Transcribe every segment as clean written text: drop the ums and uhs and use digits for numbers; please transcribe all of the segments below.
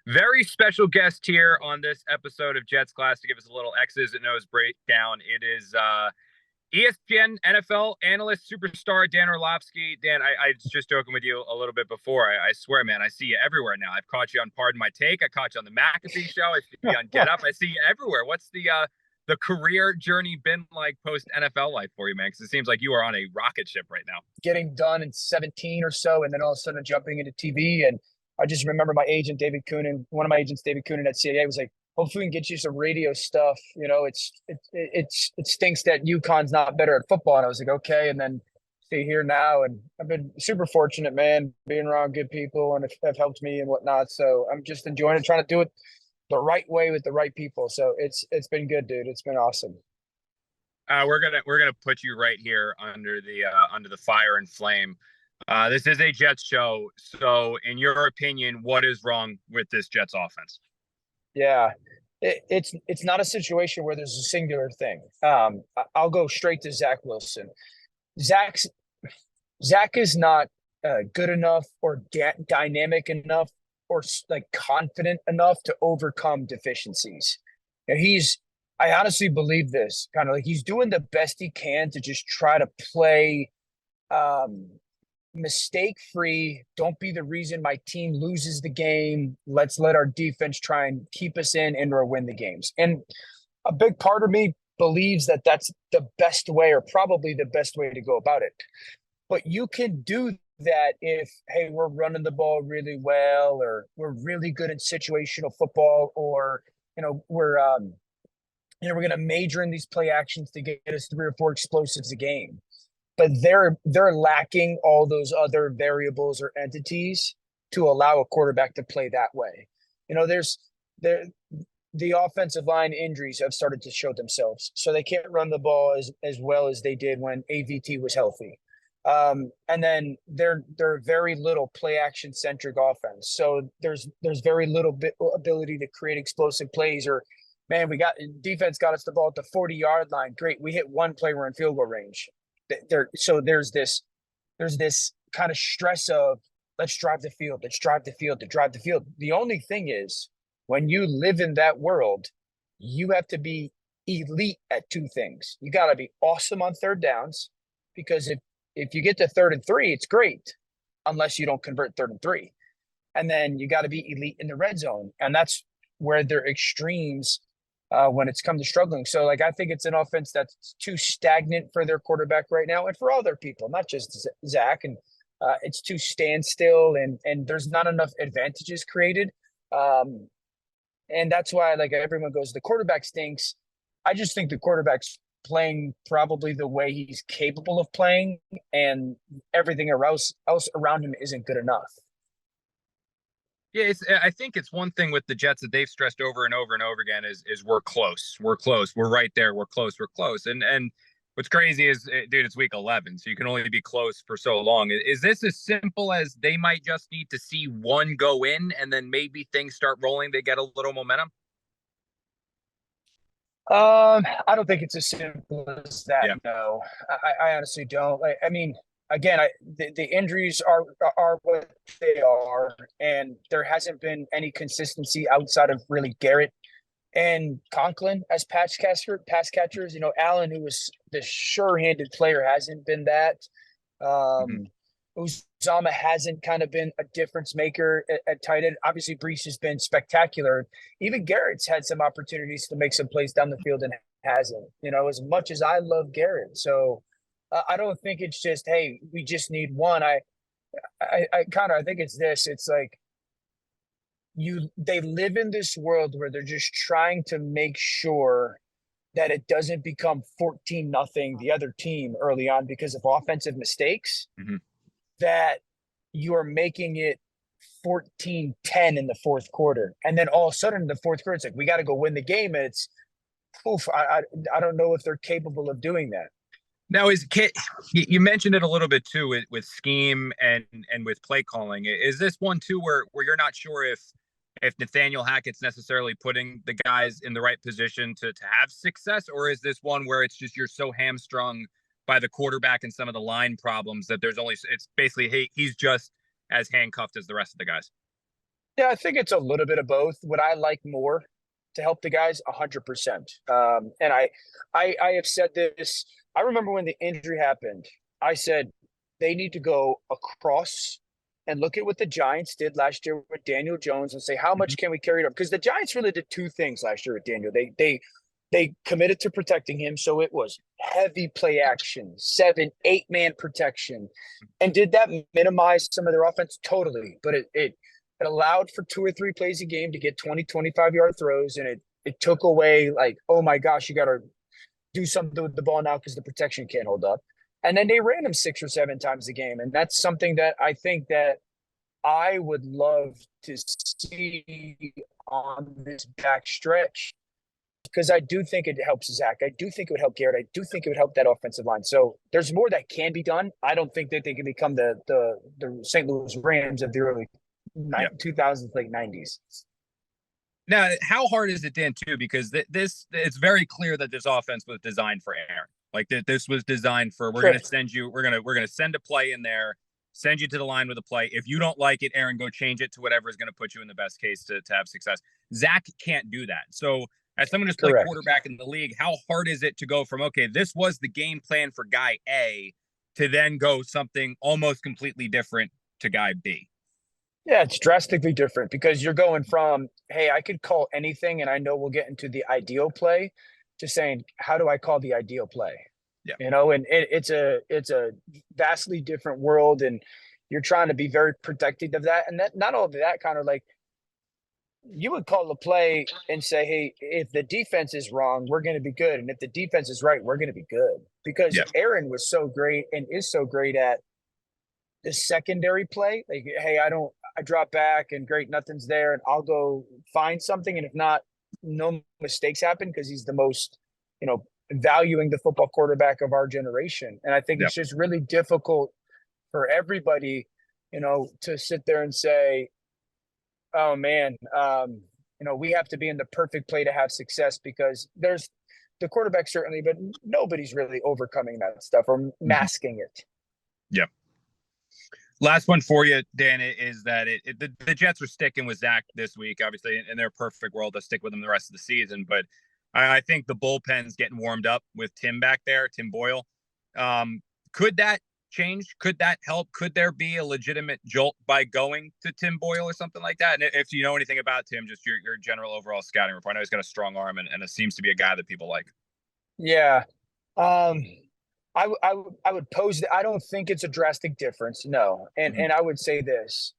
Very special guest here on this episode of Jets Class to give us a little X's and O's breakdown. It is ESPN NFL analyst superstar Dan Orlovsky. Dan, I was just joking with you a little bit before. I swear, man, I see you everywhere now. I've caught you on Pardon My Take. I caught you on the McAfee show. I see you on Get Up. I see you everywhere. What's the career journey been like post NFL life for you, man? Because it seems like you are on a rocket ship right now. Getting done in 17 or so, and then all of a sudden jumping into TV. And I just remember my agent, David Coonan, one of my agents, David Coonan at CAA, was like, hopefully we can get you some radio stuff. It stinks that UConn's not better at football. And I was like, okay. And then stay here now. And I've been super fortunate, man, being around good people and have helped me and whatnot. So I'm just enjoying it, trying to do it the right way with the right people. So it's been good, dude. It's been awesome. We're gonna put you right here under the fire and flame. This is a Jets show. So, in your opinion, what is wrong with this Jets offense? Yeah, it's not a situation where there's a singular thing. I'll go straight to Zach Wilson. Zach is not good enough or dynamic enough or like confident enough to overcome deficiencies. And I honestly believe this, kind of like he's doing the best he can to just try to play mistake-free. Don't be the reason my team loses the game. Let's let our defense try and keep us in or win the games. And a big part of me believes that that's the best way, or probably the best way to go about it. But you can do that if, hey, we're running the ball really well, or we're really good in situational football, or we're going to major in these play actions to get us 3 or 4 explosives a game. But they're lacking all those other variables or entities to allow a quarterback to play that way. The offensive line injuries have started to show themselves, so they can't run the ball as well as they did when AVT was healthy. And then they're very little play action centric offense. So there's very little ability to create explosive plays, or man, defense got us the ball at the 40-yard line. Great. We hit one play, we're in field goal range. So there's this kind of stress of let's drive the field. The only thing is, when you live in that world, you have to be elite at 2 things. You got to be awesome on third downs, because if you get to 3rd and 3, it's great, unless you don't convert 3rd and 3. And then you got to be elite in the red zone. And that's where they're extremes when it's come to struggling. So, like, I think it's an offense that's too stagnant for their quarterback right now, and for all their people, not just Zach. And it's too standstill, and there's not enough advantages created. And that's why, like, everyone goes, the quarterback stinks. I just think the quarterback's playing probably the way he's capable of playing, and everything else around him isn't good enough. Yeah, I think it's one thing with the Jets that they've stressed over and over and over again is we're close, we're right there, we're close, and what's crazy is, dude, it's week 11, so you can only be close for so long. Is this as simple as they might just need to see one go in, and then maybe things start rolling, they get a little momentum? I don't think it's as simple as that. Yeah. No, I honestly don't. I mean, again, the injuries are what they are, and there hasn't been any consistency outside of really Garrett and Conklin as pass catchers. Allen, who was the sure-handed player, hasn't been that. Uzama hasn't kind of been a difference maker at tight end. Obviously, Brees has been spectacular. Even Garrett's had some opportunities to make some plays down the field and hasn't. As much as I love Garrett, so I don't think it's just, hey, we just need one. I think it's this. It's like they live in this world where they're just trying to make sure that it doesn't become 14-0 the other team early on because of offensive mistakes. That you are making it 14-10 in the fourth quarter. And then all of a sudden in the fourth quarter, it's like, we got to go win the game. And it's, I don't know if they're capable of doing that. Now, you mentioned it a little bit too with scheme and with play calling. Is this one too where you're not sure if Nathaniel Hackett's necessarily putting the guys in the right position to have success, or is this one where it's just you're so hamstrung by the quarterback and some of the line problems that it's basically, hey, he's just as handcuffed as the rest of the guys? Yeah, I think it's a little bit of both. Would I like more to help the guys? 100%. And I have said this. I remember when the injury happened, I said they need to go across and look at what the Giants did last year with Daniel Jones and say, how Mhm. much can we carry it up? Because the Giants really did two things last year with Daniel. They committed to protecting him, so it was heavy play action, 7, 8 man protection. And did that minimize some of their offense? Totally. But it allowed for 2 or 3 plays a game to get 20, 25-yard throws, and it took away, like, oh my gosh, you got to do something with the ball now because the protection can't hold up. And then they ran him 6 or 7 times a game, and that's something that I think that I would love to see on this back stretch, because I do think it helps Zach. I do think it would help Garrett. I do think it would help that offensive line. So there's more that can be done. I don't think that they can become the St. Louis Rams of the early Yeah. 2000s, late 90s. Now, how hard is it, Dan, too? Because this it's very clear that this offense was designed for Aaron. Like that, this was designed for we're Sure. going to send you, we're gonna send a play in there, send you to the line with a play. If you don't like it, Aaron, go change it to whatever is going to put you in the best case to have success. Zach can't do that. So, as someone who's played Correct. quarterback in the league, how hard is it to go from okay, this was the game plan for guy A, to then go something almost completely different to guy B? Yeah, it's drastically different because you're going from, hey, I could call anything and I know we'll get into the ideal play, to saying, how do I call the ideal play? Yeah. And it's a vastly different world, and you're trying to be very protective of that. And that, not only that, kind of like, you would call a play and say, hey, if the defense is wrong, we're going to be good. And if the defense is right, we're going to be good. Because Yeah. Aaron was so great and is so great at the secondary play. Like, hey, I drop back and great, nothing's there, and I'll go find something. And if not, no mistakes happen because he's the most, valuing the football quarterback of our generation. And I think Yeah. it's just really difficult for everybody, to sit there and say, oh man, we have to be in the perfect play to have success, because there's the quarterback certainly, but nobody's really overcoming that stuff or masking it. Yeah. Last one for you, Dan, is that the Jets are sticking with Zach this week. Obviously, in their perfect world, they'll stick with him the rest of the season. But I think the bullpen's getting warmed up with Tim back there, Tim Boyle. Could that change? Could that help? Could there be a legitimate jolt by going to Tim Boyle or something like that? And if you know anything about Tim, just your general overall scouting report. I know he's got a strong arm, and it seems to be a guy that people like. Yeah. I would pose that I don't think it's a drastic difference. No. And I would say this.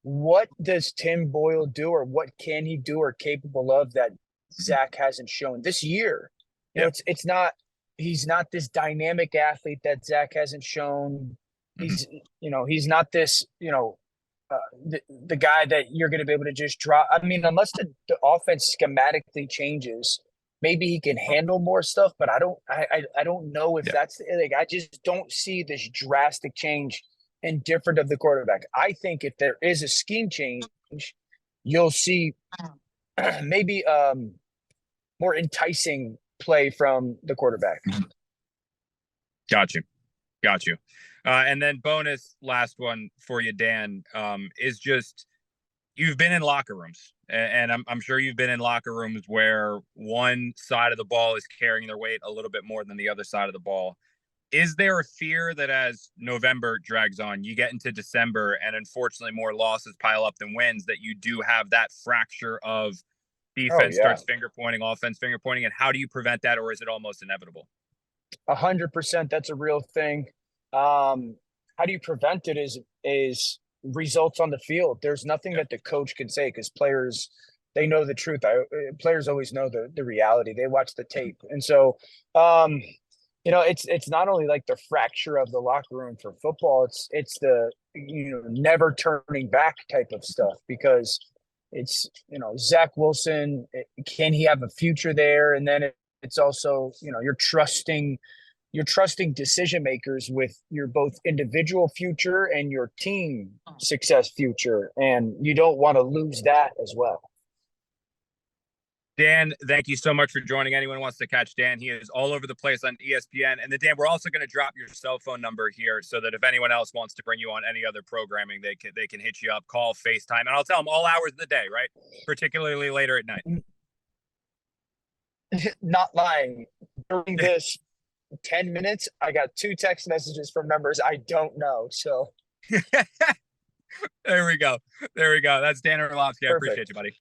What does Tim Boyle do, or what can he do or capable of that Zach hasn't shown this year? It's not, he's not this dynamic athlete that Zach hasn't shown. He's not this, the guy that you're going to be able to just drop. I mean, unless the offense schematically changes, maybe he can handle more stuff, but I don't know if that's like, I just don't see this drastic change and different of the quarterback. I think if there is a scheme change, you'll see maybe more enticing play from the quarterback. Got you. And then bonus last one for you, Dan, is just you've been in locker rooms, and I'm sure you've been in locker rooms where one side of the ball is carrying their weight a little bit more than the other side of the ball. Is there a fear that as November drags on, you get into December, and unfortunately more losses pile up than wins, that you do have that fracture of defense starts finger pointing, offense finger pointing, and how do you prevent that, or is it almost inevitable? 100%, that's a real thing. How do you prevent it is results on the field. There's nothing that the coach can say, because players, they know the truth. Players always know the reality. They watch the tape. And so, it's not only like the fracture of the locker room for football, it's the, never turning back type of stuff, because it's, Zach Wilson, can he have a future there? And then it's also, you're trusting decision makers with your both individual future and your team success future. And you don't want to lose that as well. Dan, thank you so much for joining. Anyone wants to catch Dan, he is all over the place on ESPN. And then, Dan, we're also going to drop your cell phone number here so that if anyone else wants to bring you on any other programming, they can hit you up, call, FaceTime, and I'll tell them all hours of the day, right? Particularly later at night. Not lying. During this 10 minutes, I got 2 text messages from numbers I don't know. So There we go. There we go. That's Dan Orlovsky. I appreciate you, buddy.